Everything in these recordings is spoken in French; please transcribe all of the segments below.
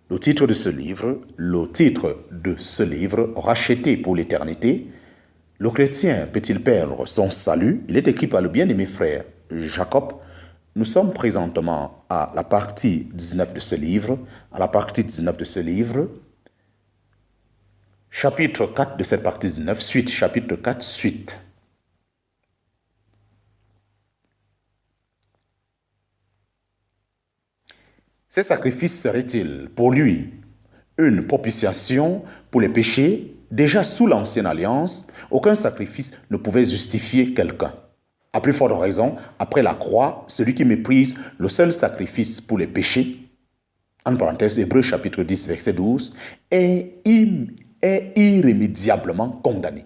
le titre de ce livre, Racheté pour l'éternité, le chrétien peut-il perdre son salut? Il est écrit par le bien-aimé frère Jacob. Nous sommes présentement à la partie 19 de ce livre, chapitre 4 de cette partie 19, suite, chapitre 4, suite. Ces sacrifices seraient-ils pour lui une propitiation pour les péchés? Déjà sous l'ancienne alliance, aucun sacrifice ne pouvait justifier quelqu'un. À plus forte raison, après la croix, celui qui méprise le seul sacrifice pour les péchés, en parenthèse, Hébreux chapitre 10, verset 12, est irrémédiablement condamné.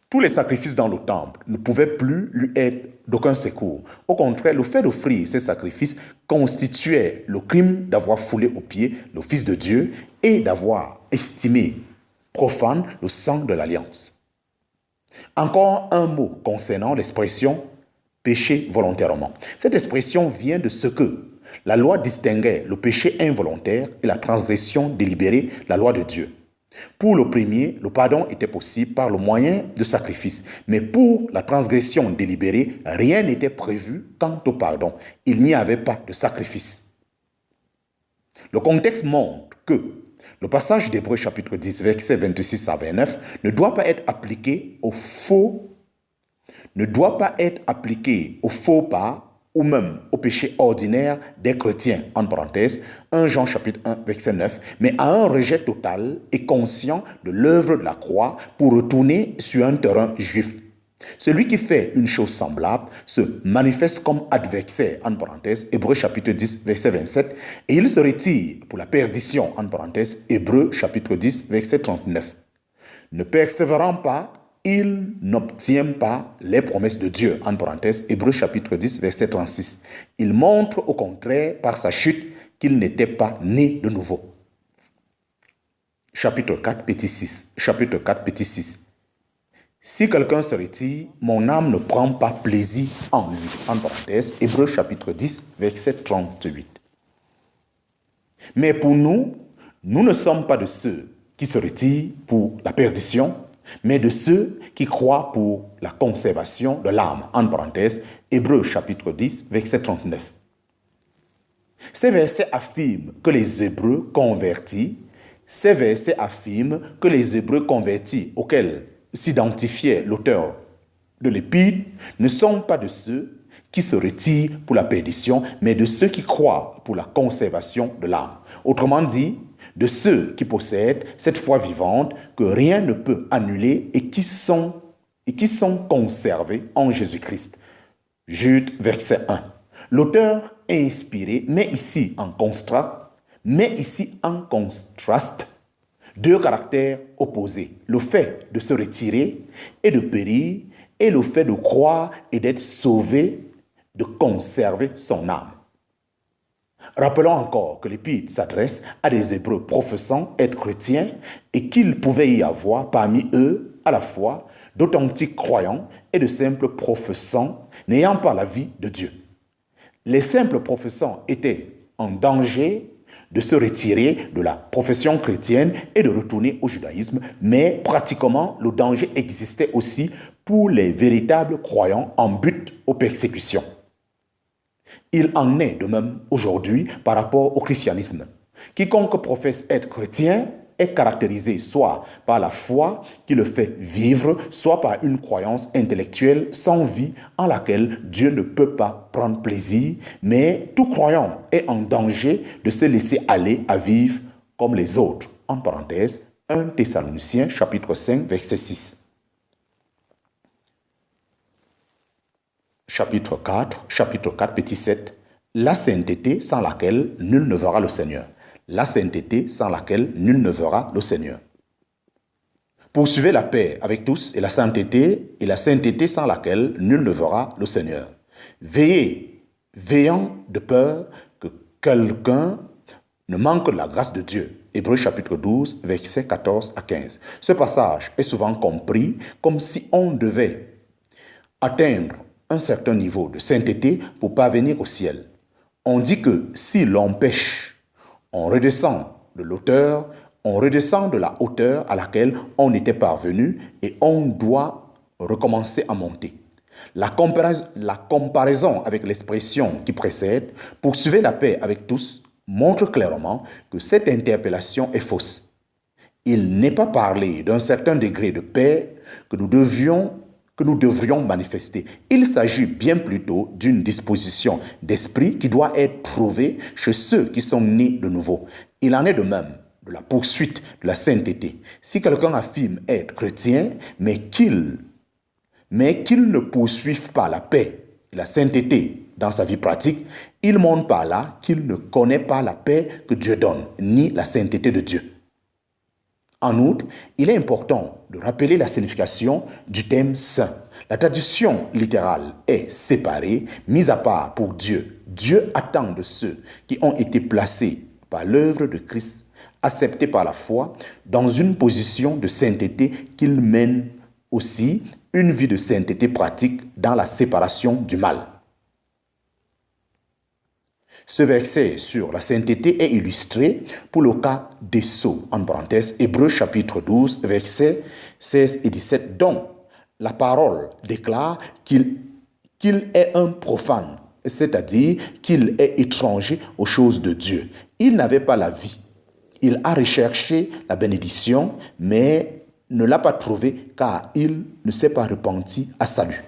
Tous les sacrifices dans le temple ne pouvaient plus lui être d'aucun secours. Au contraire, le fait d'offrir ces sacrifices constituait le crime d'avoir foulé aux pieds le Fils de Dieu et d'avoir estimé profane le sang de l'alliance. Encore un mot concernant l'expression « péché volontairement ». Cette expression vient de ce que la loi distinguait le péché involontaire et la transgression délibérée, la loi de Dieu. Pour le premier, le pardon était possible par le moyen de sacrifice. Mais pour la transgression délibérée, rien n'était prévu quant au pardon. Il n'y avait pas de sacrifice. Le contexte montre que le passage d'Hébreux chapitre 10, versets 26 à 29 ne doit pas être appliqué au faux pas ou même au péché ordinaire des chrétiens, en parenthèse, 1 Jean chapitre 1, verset 9, mais à un rejet total et conscient de l'œuvre de la croix pour retourner sur un terrain juif. Celui qui fait une chose semblable se manifeste comme adversaire, en parenthèse, Hébreux chapitre 10, verset 27, et il se retire pour la perdition, en parenthèse, Hébreux chapitre 10, verset 39. Ne persévérant pas, il n'obtient pas les promesses de Dieu, en parenthèse, Hébreux chapitre 10, verset 36. Il montre au contraire par sa chute qu'il n'était pas né de nouveau. Chapitre 4, petit 6. Si quelqu'un se retire, mon âme ne prend pas plaisir en lui, en parenthèse, Hébreux chapitre 10, verset 38. Mais pour nous, nous ne sommes pas de ceux qui se retirent pour la perdition, mais de ceux qui croient pour la conservation de l'âme, en parenthèse, Hébreux chapitre 10, verset 39. Ces versets affirment que les Hébreux convertis, auxquels s'identifiait l'auteur de l'épître, ne sont pas de ceux qui se retirent pour la perdition, mais de ceux qui croient pour la conservation de l'âme. Autrement dit, de ceux qui possèdent cette foi vivante que rien ne peut annuler et qui sont conservés en Jésus-Christ. Jude, verset 1. L'auteur est inspiré, mais ici en contraste, deux caractères opposés. Le fait de se retirer et de périr, et le fait de croire et d'être sauvé, de conserver son âme. Rappelons encore que l'Épître s'adresse à des Hébreux professant être chrétiens et qu'il pouvait y avoir parmi eux à la fois d'authentiques croyants et de simples professants n'ayant pas la vie de Dieu. Les simples professants étaient en danger de se retirer de la profession chrétienne et de retourner au judaïsme, mais pratiquement le danger existait aussi pour les véritables croyants en but aux persécutions. Il en est de même aujourd'hui par rapport au christianisme. Quiconque professe être chrétien est caractérisé soit par la foi qui le fait vivre, soit par une croyance intellectuelle sans vie en laquelle Dieu ne peut pas prendre plaisir, mais tout croyant est en danger de se laisser aller à vivre comme les autres. En parenthèse, 1 Thessaloniciens chapitre 5, verset 6. Chapitre 4, petit 7. La sainteté sans laquelle nul ne verra le Seigneur. La sainteté sans laquelle nul ne verra le Seigneur. Poursuivez la paix avec tous et la sainteté sans laquelle nul ne verra le Seigneur. Veillant de peur que quelqu'un ne manque de la grâce de Dieu. Hébreux chapitre 12, versets 14 à 15. Ce passage est souvent compris comme si on devait atteindre un certain niveau de sainteté pour parvenir au ciel. On dit que si l'on pêche, on redescend de l'auteur, on redescend de la hauteur à laquelle on était parvenu et on doit recommencer à monter. La comparaison avec l'expression qui précède, poursuivez la paix avec tous, montre clairement que cette interpellation est fausse. Il n'est pas parlé d'un certain degré de paix que nous devrions manifester. Il s'agit bien plutôt d'une disposition d'esprit qui doit être trouvée chez ceux qui sont nés de nouveau. Il en est de même de la poursuite de la sainteté. Si quelqu'un affirme être chrétien, mais qu'il ne poursuive pas la paix et la sainteté dans sa vie pratique, il montre par là qu'il ne connaît pas la paix que Dieu donne, ni la sainteté de Dieu. En outre, il est important de rappeler la signification du terme saint. La traduction littérale est séparée, mise à part pour Dieu. Dieu attend de ceux qui ont été placés par l'œuvre de Christ, acceptés par la foi, dans une position de sainteté qu'ils mènent aussi une vie de sainteté pratique dans la séparation du mal. Ce verset sur la sainteté est illustré pour le cas des sceaux, en parenthèse, Hébreux chapitre 12, versets 16 et 17, dont la parole déclare qu'il est un profane, c'est-à-dire qu'il est étranger aux choses de Dieu. Il n'avait pas la vie. Il a recherché la bénédiction, mais ne l'a pas trouvée car il ne s'est pas repenti à salut.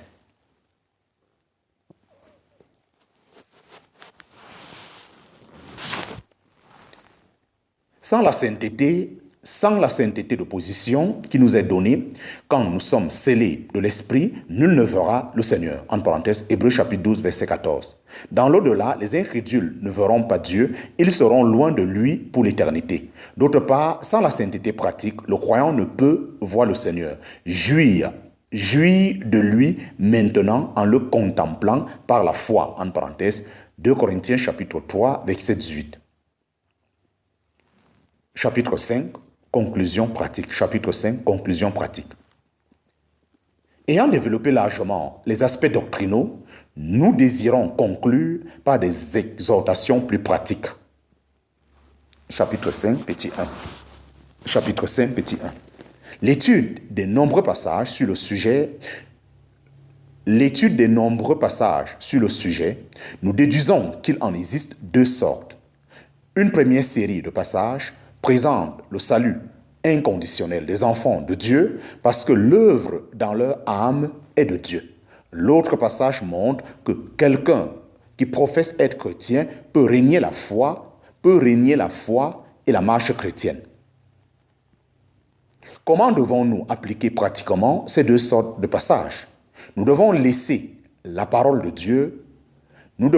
Sans la sainteté de position qui nous est donnée, quand nous sommes scellés de l'Esprit, nul ne verra le Seigneur. En parenthèse, Hébreux chapitre 12, verset 14. Dans l'au-delà, les incrédules ne verront pas Dieu, ils seront loin de lui pour l'éternité. D'autre part, sans la sainteté pratique, le croyant ne peut voir le Seigneur. Jouir de lui maintenant en le contemplant par la foi. En parenthèse, 2 Corinthiens chapitre 3, verset 18. Chapitre 5, conclusion pratique. Chapitre 5, conclusion pratique. Ayant développé largement les aspects doctrinaux, nous désirons conclure par des exhortations plus pratiques. Chapitre 5, petit 1. Chapitre 5, petit 1. L'étude des nombreux passages sur le sujet, nous déduisons qu'il en existe deux sortes. Une première série de passages présente le salut inconditionnel des enfants de Dieu parce que l'œuvre dans leur âme est de Dieu. L'autre passage montre que quelqu'un qui professe être chrétien peut régner la foi et la marche chrétienne. Comment devons-nous appliquer pratiquement ces deux sortes de passages? Nous devons laisser la parole de Dieu nous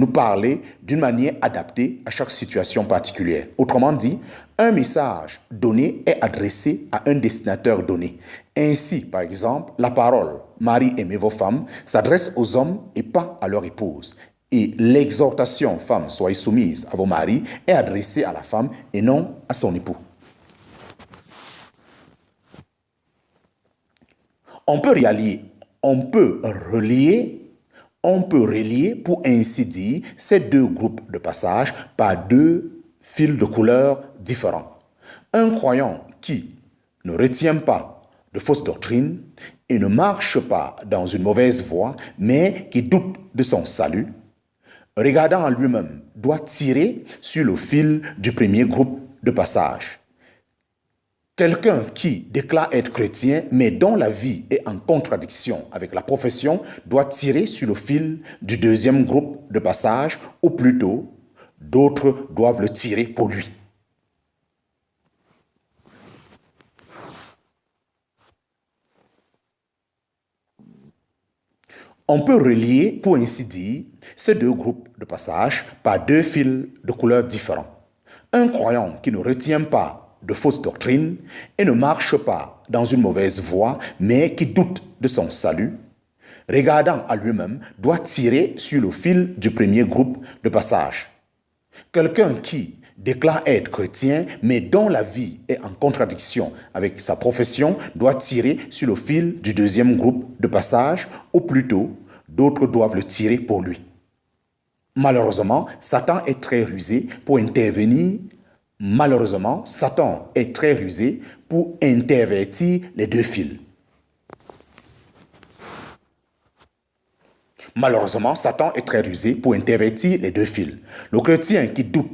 parler d'une manière adaptée à chaque situation particulière. Autrement dit, un message donné est adressé à un destinateur donné. Ainsi, par exemple, la parole « Marie, aimez vos femmes » s'adresse aux hommes et pas à leur épouse. Et l'exhortation « Femmes, soyez soumises à vos maris » est adressée à la femme et non à son époux. On peut relier, pour ainsi dire, ces deux groupes de passages par deux fils de couleurs différents. Un croyant qui ne retient pas de fausses doctrines et ne marche pas dans une mauvaise voie, mais qui doute de son salut, regardant en lui-même, doit tirer sur le fil du premier groupe de passages. Quelqu'un qui déclare être chrétien, mais dont la vie est en contradiction avec la profession, doit tirer sur le fil du deuxième groupe de passages, ou plutôt, d'autres doivent le tirer pour lui. On peut relier, pour ainsi dire, ces deux groupes de passages par deux fils de couleurs différents. Un croyant qui ne retient pas de fausses doctrines et ne marche pas dans une mauvaise voie, mais qui doute de son salut, regardant à lui-même, doit tirer sur le fil du premier groupe de passages. Quelqu'un qui déclare être chrétien, mais dont la vie est en contradiction avec sa profession, doit tirer sur le fil du deuxième groupe de passages, ou plutôt, d'autres doivent le tirer pour lui. Malheureusement, Satan est très rusé pour intervenir. Malheureusement, Satan est très rusé pour intervertir les deux fils. Malheureusement, Satan est très rusé pour intervertir les deux fils. Le chrétien qui doute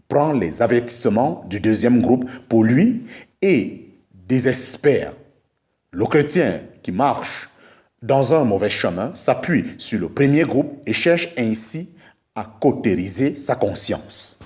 prend les avertissements du deuxième groupe pour lui et désespère. Le chrétien qui marche dans un mauvais chemin s'appuie sur le premier groupe et cherche ainsi à cautériser sa conscience.